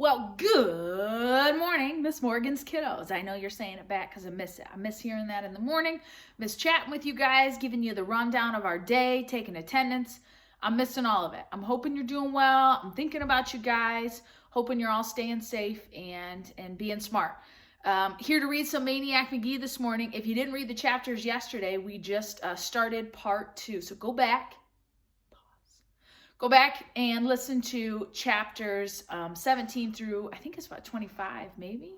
Well, good morning, Miss Morgan's kiddos. I know you're saying it back because I miss it. I miss hearing that in the morning. Miss chatting with you guys, giving you the rundown of our day, taking attendance. I'm missing all of it. I'm hoping you're doing well. I'm thinking about you guys, hoping you're all staying safe and being smart. Here to read some Maniac Magee this morning. If you didn't read the chapters yesterday, we just started part 2. So go back and listen to chapters 17 through, I think it's about 25, maybe.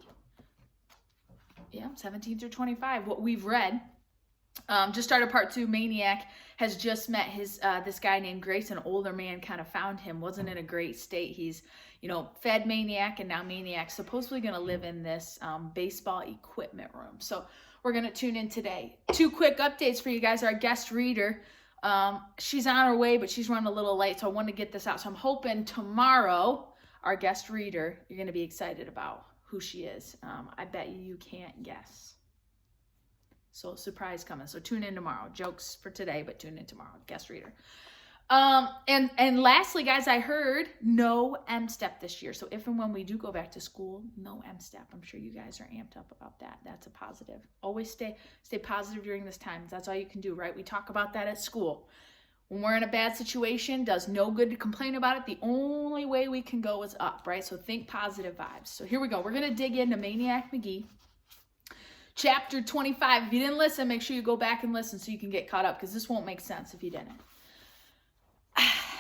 Yeah, 17 through 25, what we've read. Just started part 2. Maniac has just met this guy named Grace, an older man, kind of found him, wasn't in a great state. He's, fed Maniac, and now Maniac's supposedly going to live in this baseball equipment room. So we're going to tune in today. 2 quick updates for you guys. Our guest reader, she's on her way, but she's running a little late, so I want to get this out. So I'm hoping tomorrow, our guest reader, you're going to be excited about who she is. I bet you can't guess. So surprise coming. So tune in tomorrow. Jokes for today, but tune in tomorrow. Guest reader. And lastly, guys, I heard no M-Step this year. So if and when we do go back to school, no M-Step. I'm sure you guys are amped up about that. That's a positive. Always stay positive during this time. That's all you can do, right? We talk about that at school. When we're in a bad situation, does no good to complain about it. The only way we can go is up, right? So think positive vibes. So here we go. We're going to dig into Maniac Magee. Chapter 25. If you didn't listen, make sure you go back and listen so you can get caught up, because this won't make sense if you didn't.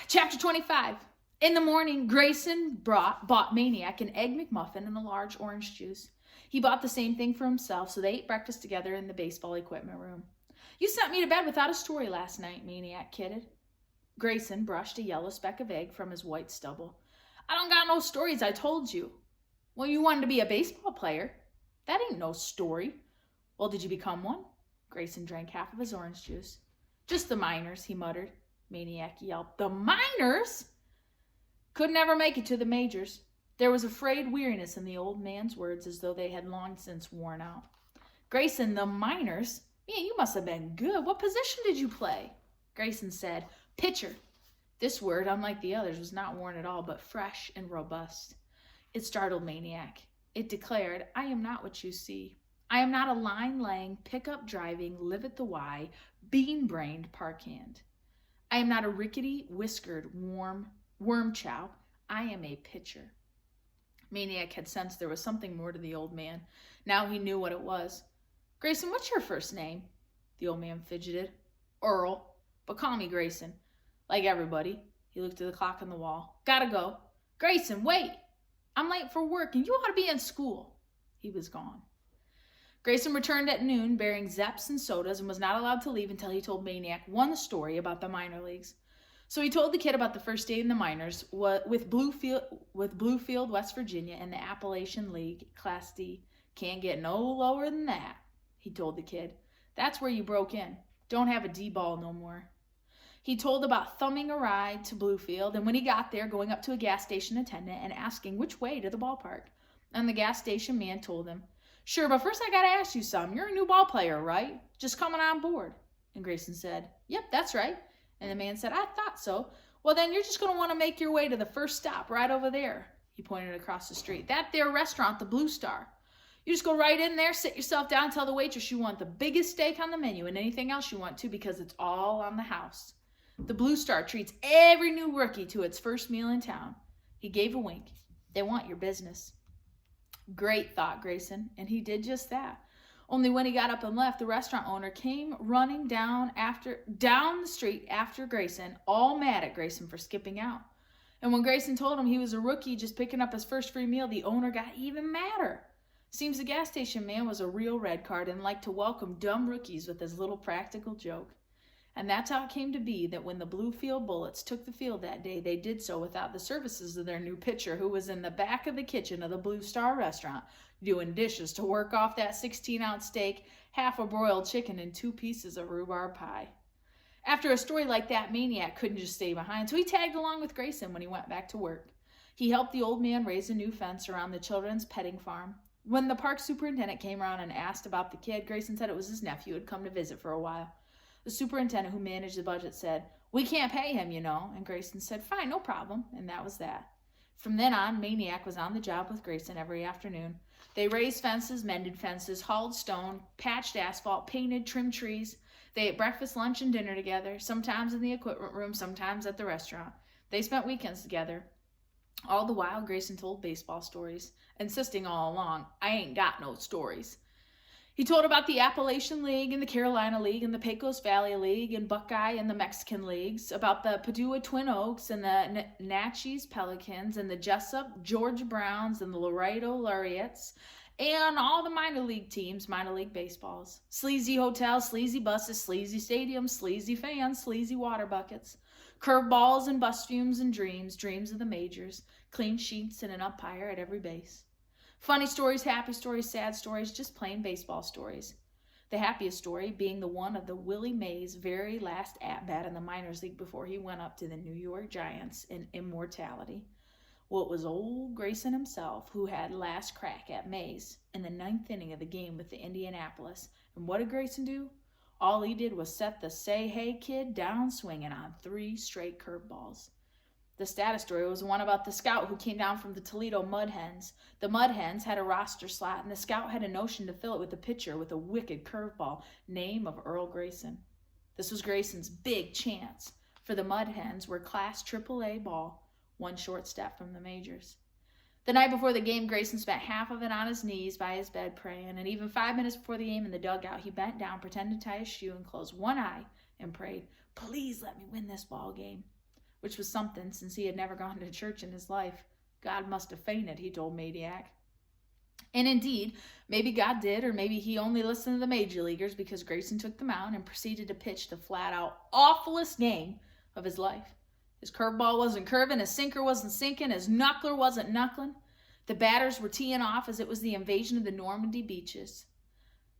Chapter 25. In the morning, Grayson bought Maniac an Egg McMuffin and a large orange juice. He bought the same thing for himself, so they ate breakfast together in the baseball equipment room. "You sent me to bed without a story last night," Maniac kidded. Grayson brushed a yellow speck of egg from his white stubble. "I don't got no stories, I told you." "Well, you wanted to be a baseball player." "That ain't no story." "Well, did you become one?" Grayson drank half of his orange juice. "Just the minors," he muttered. Maniac yelped. "The minors?" "Could never make it to the majors." There was a frayed weariness in the old man's words, as though they had long since worn out. "Grayson, the minors? Man, you must have been good. What position did you play?" Grayson said, "Pitcher." This word, unlike the others, was not worn at all, but fresh and robust. It startled Maniac. It declared, "I am not what you see. I am not a line-laying, pickup-driving, live-at-the-Y, bean-brained park hand. I am not a rickety, whiskered, worm chow. I am a pitcher." Maniac had sensed there was something more to the old man. Now he knew what it was. "Grayson, what's your first name?" The old man fidgeted. "Earl, but call me Grayson. Like everybody." He looked at the clock on the wall. "Gotta go." "Grayson, wait. I'm late for work and you ought to be in school." He was gone. Grayson returned at noon bearing Zeps and sodas and was not allowed to leave until he told Maniac one story about the minor leagues. So he told the kid about the first day in the minors with Bluefield, West Virginia, in the Appalachian League, Class D. "Can't get no lower than that," he told the kid. "That's where you broke in. Don't have a D-ball no more." He told about thumbing a ride to Bluefield, and when he got there, going up to a gas station attendant and asking which way to the ballpark. And the gas station man told him, "Sure, but first I gotta ask you something. You're a new ball player, right? Just coming on board." And Grayson said, "Yep, that's right." And the man said, "I thought so. Well, then you're just going to want to make your way to the first stop right over there." He pointed across the street. "That there restaurant, the Blue Star. You just go right in there, sit yourself down, tell the waitress you want the biggest steak on the menu and anything else you want to, because it's all on the house. The Blue Star treats every new rookie to its first meal in town." He gave a wink. "They want your business." Great, thought Grayson, and he did just that. Only when he got up and left, the restaurant owner came running down the street after Grayson, all mad at Grayson for skipping out. And when Grayson told him he was a rookie just picking up his first free meal, the owner got even madder. Seems the gas station man was a real red card and liked to welcome dumb rookies with his little practical joke. And that's how it came to be that when the Bluefield Bullets took the field that day, they did so without the services of their new pitcher, who was in the back of the kitchen of the Blue Star restaurant, doing dishes to work off that 16-ounce steak, half a broiled chicken, and 2 pieces of rhubarb pie. After a story like that, Maniac couldn't just stay behind, so he tagged along with Grayson when he went back to work. He helped the old man raise a new fence around the children's petting farm. When the park superintendent came around and asked about the kid, Grayson said it was his nephew who had come to visit for a while. The superintendent who managed the budget said, "We can't pay him, you know." And Grayson said, "Fine, no problem." And that was that. From then on, Maniac was on the job with Grayson every afternoon. They raised fences, mended fences, hauled stone, patched asphalt, painted, trimmed trees. They ate breakfast, lunch, and dinner together, sometimes in the equipment room, sometimes at the restaurant. They spent weekends together. All the while, Grayson told baseball stories, insisting all along, I ain't got no stories. He told about the Appalachian League and the Carolina League and the Pecos Valley League and Buckeye and the Mexican Leagues, about the Padua Twin Oaks and the Natchez Pelicans and the Jessup Georgia Browns and the Laredo Laureates and all the minor league teams, minor league baseballs. Sleazy hotels, sleazy buses, sleazy stadiums, sleazy fans, sleazy water buckets. Curveballs and bus fumes and dreams of the majors, clean sheets and an umpire at every base. Funny stories, happy stories, sad stories, just plain baseball stories. The happiest story being the one of the Willie Mays' very last at-bat in the minors league before he went up to the New York Giants in immortality. Well, it was old Grayson himself who had last crack at Mays in the 9th inning of the game with the Indianapolis. And what did Grayson do? All he did was set the say hey kid down swinging on 3 straight curveballs. The status story was one about the scout who came down from the Toledo Mud Hens. The Mud Hens had a roster slot, and the scout had a notion to fill it with a pitcher with a wicked curveball, name of Earl Grayson. This was Grayson's big chance, for the Mud Hens were Class AAA ball, one short step from the majors. The night before the game, Grayson spent half of it on his knees by his bed praying, and even 5 minutes before the game in the dugout, he bent down, pretended to tie his shoe, and closed one eye and prayed, please let me win this ball game. Which was something, since he had never gone to church in his life. God must have fainted, he told Maniac. And indeed, maybe God did, or maybe he only listened to the major leaguers, because Grayson took the mound and proceeded to pitch the flat-out awfulest game of his life. His curveball wasn't curving, his sinker wasn't sinking, his knuckler wasn't knuckling. The batters were teeing off as it was the invasion of the Normandy beaches.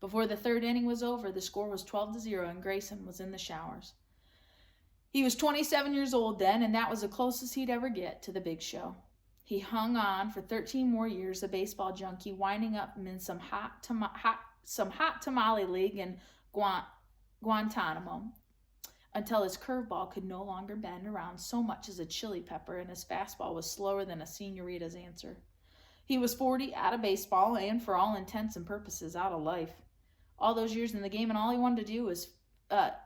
Before the 3rd inning was over, the score was 12-0, and Grayson was in the showers. He was 27 years old then, and that was the closest he'd ever get to the big show. He hung on for 13 more years, a baseball junkie, winding up in some hot tamale league in Guantanamo, until his curveball could no longer bend around so much as a chili pepper, and his fastball was slower than a senorita's answer. He was 40, out of baseball, and for all intents and purposes, out of life. All those years in the game, and all he wanted to do was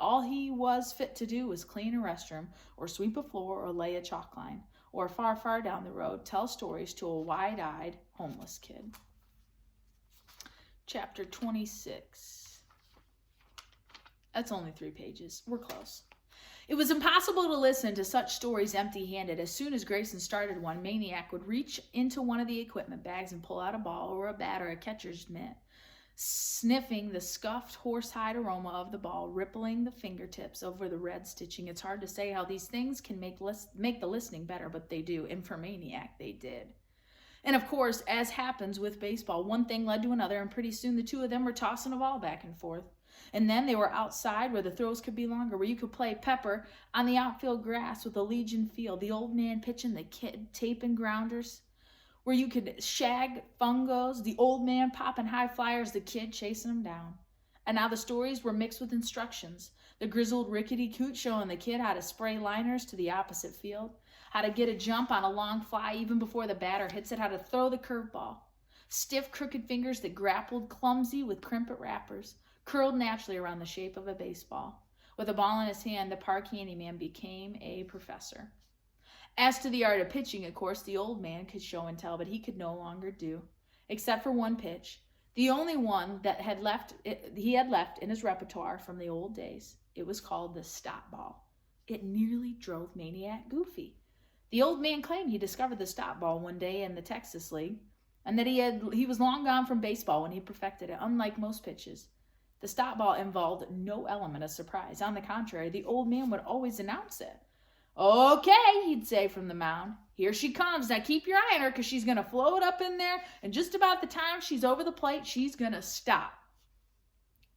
all he was fit to do was clean a restroom, or sweep a floor, or lay a chalk line, or far, far down the road, tell stories to a wide-eyed homeless kid. Chapter 26. That's only 3 pages. We're close. It was impossible to listen to such stories empty-handed. As soon as Grayson started one, Maniac would reach into one of the equipment bags and pull out a ball or a bat or a catcher's mitt, sniffing the scuffed horsehide aroma of the ball, rippling the fingertips over the red stitching. It's hard to say how these things can make the listening better, but they do. And for Maniac, they did. And of course, as happens with baseball, one thing led to another, and pretty soon the two of them were tossing a ball back and forth. And then they were outside where the throws could be longer, where you could play pepper on the outfield grass with the Legion field, the old man pitching, the kid taping grounders, where you could shag fungos, the old man popping high flyers, the kid chasing them down. And now the stories were mixed with instructions. The grizzled rickety coot showing the kid how to spray liners to the opposite field, how to get a jump on a long fly even before the batter hits it, how to throw the curveball. Stiff, crooked fingers that grappled clumsy with crimpet wrappers, curled naturally around the shape of a baseball. With a ball in his hand, the park handyman became a professor. As to the art of pitching, of course, the old man could show and tell, but he could no longer do, except for one pitch, the only one that he had left in his repertoire from the old days. It was called the stop ball. It nearly drove Maniac goofy. The old man claimed he discovered the stop ball one day in the Texas League, and that he was long gone from baseball when he perfected it, unlike most pitches. The stop ball involved no element of surprise. On the contrary, the old man would always announce it. Okay, he'd say from the mound. Here she comes. Now keep your eye on her, because she's going to float up in there, and just about the time she's over the plate, she's going to stop.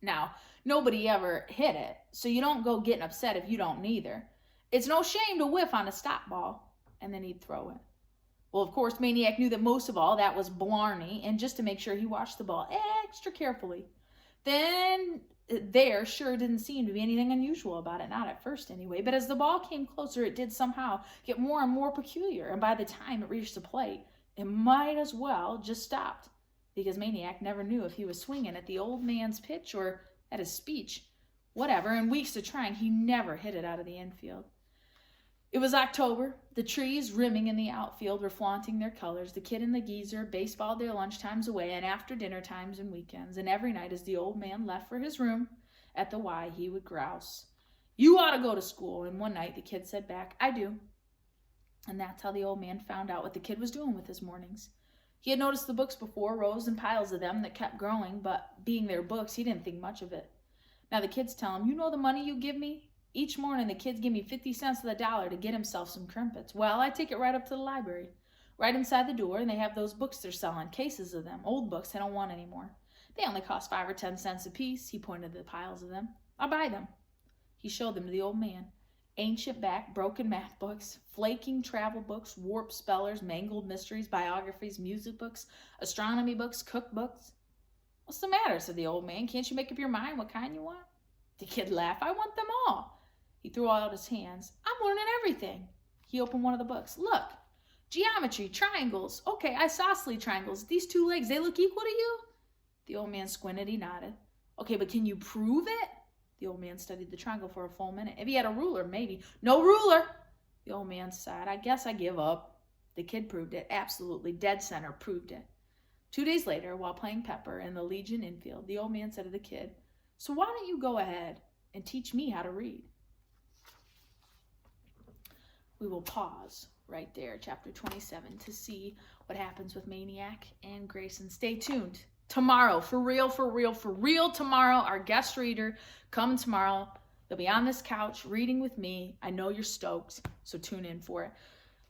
Now, nobody ever hit it, so you don't go getting upset if you don't neither. It's no shame to whiff on a stop ball, and then he'd throw it. Well, of course, Maniac knew that most of all that was blarney, and just to make sure, he watched the ball extra carefully. Then there sure didn't seem to be anything unusual about it, not at first anyway, but as the ball came closer, it did somehow get more and more peculiar, and by the time it reached the plate, it might as well just stopped, because Maniac never knew if he was swinging at the old man's pitch or at his speech. Whatever, in weeks of trying, he never hit it out of the infield. It was October. The trees rimming in the outfield were flaunting their colors. The kid and the geezer baseballed their lunch times away and after dinner times and weekends. And every night as the old man left for his room at the Y, he would grouse, "You ought to go to school." And one night the kid said back, "I do." And that's how the old man found out what the kid was doing with his mornings. He had noticed the books before, rows and piles of them that kept growing, but being their books, he didn't think much of it. Now the kids tell him, "You know the money you give me? Each morning the kids give me 50 cents of the dollar to get himself some crimpets. Well, I take it right up to the library, right inside the door, and they have those books they're selling, cases of them, old books I don't want anymore. They only cost 5 or 10 cents a piece." He pointed to the piles of them. "I'll buy them." He showed them to the old man. Ancient back, broken math books, flaking travel books, warped spellers, mangled mysteries, biographies, music books, astronomy books, cookbooks. "What's the matter?" said the old man. "Can't you make up your mind what kind you want?" The kid laughed. "I want them all." He threw out his hands. "I'm learning everything." He opened one of the books. "Look, geometry, triangles. Okay, isosceles triangles. These two legs, they look equal to you?" The old man squinted. He nodded. "Okay, but can you prove it?" The old man studied the triangle for a full minute. "If he had a ruler, maybe." "No ruler." The old man sighed. "I guess I give up." The kid proved it. Absolutely dead center proved it. 2 days later, while playing Pepper in the Legion infield, the old man said to the kid, "So why don't you go ahead and teach me how to read?" We will pause right there, chapter 27, to see what happens with Maniac and Grayson. Stay tuned. Tomorrow, for real, tomorrow, our guest reader coming tomorrow. They'll be on this couch reading with me. I know you're stoked, so tune in for it.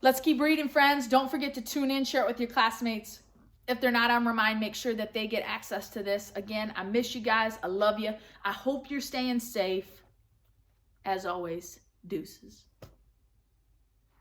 Let's keep reading, friends. Don't forget to tune in, share it with your classmates. If they're not on Remind, make sure that they get access to this. Again, I miss you guys. I love you. I hope you're staying safe. As always, deuces.